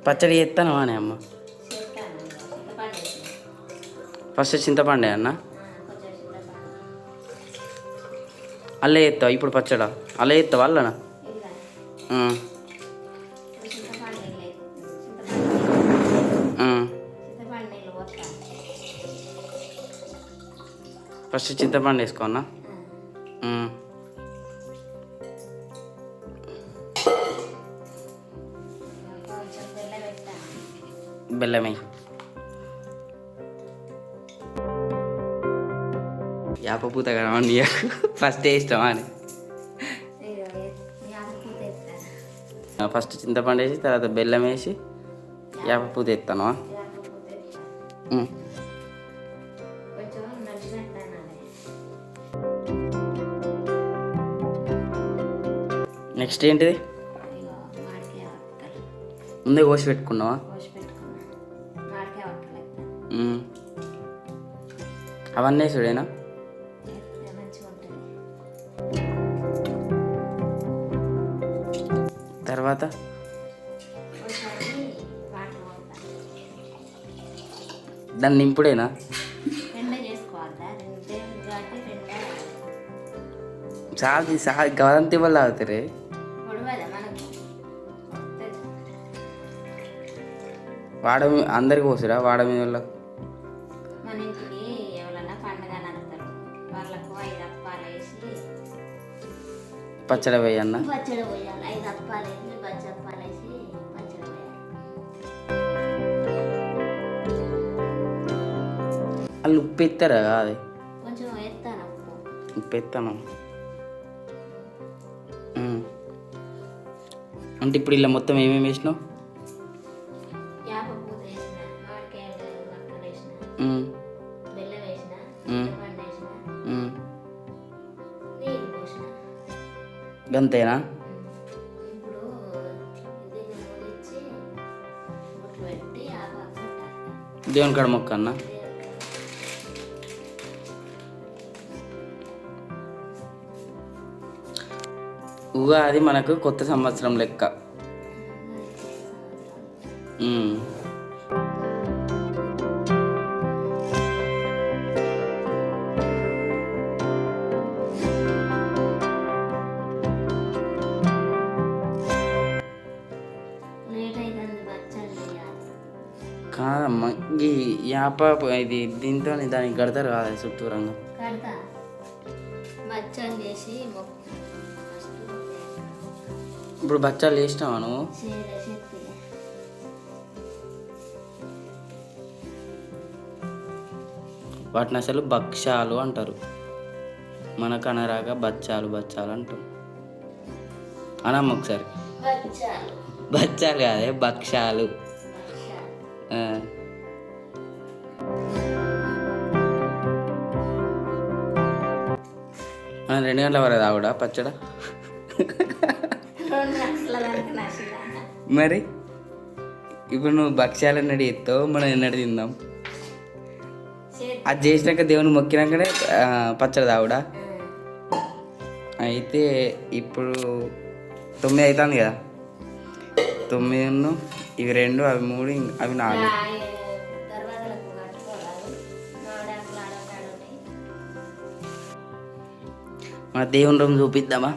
పచ్చడి చేస్తాను అని అమ్మ. ఫస్ట్ చింతపండే అన్న, అల్లే చేస్తావు ఇప్పుడు పచ్చడా? అల్లే చేస్తావా అల్లనా? ఫస్ట్ చింతపండు వేసుకోన్నా. బెల్లమే యాప పూత కనవండి ఫస్ట్ ఇష్టమా అని. ఫస్ట్ చింతపండు వేసి తర్వాత బెల్లం వేసి యాప పూత ఎత్తాను. నెక్స్ట్ ఏంటిది? ముందే కోసి పెట్టుకున్నావా? అవన్నీ చూడేనా? తర్వాత దాన్ని నింపుడేనా? చాలా గదంతి వల్ల అవుతారే. వాడ అందరికి పోసారా? వాడ మీద వాళ్ళ పచ్చడి వేయన్న. వాళ్ళు ఉప్పు ఎత్తారా? అది ఉప్పు ఎత్తాను అంటే ఇప్పుడు ఇలా మొత్తం ఏమేమి వేసినావు? గంతేనా? దేవుని కాడ మొక్క అన్న. ఉగాది మనకు కొత్త సంవత్సరం లెక్క. కాదమ్మా, ఈ యాప ఇది దీంతో దానికి కడతారు కాదు చుట్టూరంగా. ఇప్పుడు బచ్చాలు చేసినావా నువ్వు? వాటిని అసలు భక్షాలు అంటారు, మనకు అనరాగా బచ్చాలు బచ్చాలు అంటారు. అనమ్మ ఒకసారి. బచ్చాలు కాదే, భక్షాలు. మనం 2 గంటల వరకు తాగుడా పచ్చడా? మరి ఇప్పుడు నువ్వు భక్ష్యాలు ఎన్నడు ఎత్తావు, మనం ఎన్నడు తిందాం? అది చేసినాక దేవుని మొక్కినాకనే పచ్చడి తాగుడా? అయితే ఇప్పుడు 9 అవుతుంది కదా, 9 ఇవి 2 అవి 3 అవి 4. మన దేవుని రూమ్ చూపిద్దామా?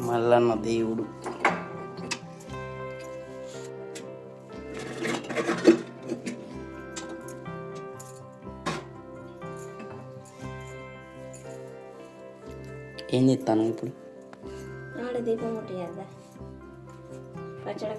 మల్లన్న దేవుడు. ఏం చేస్తాను ఇప్పుడు? దీపం ముట్టి పచ్చడి.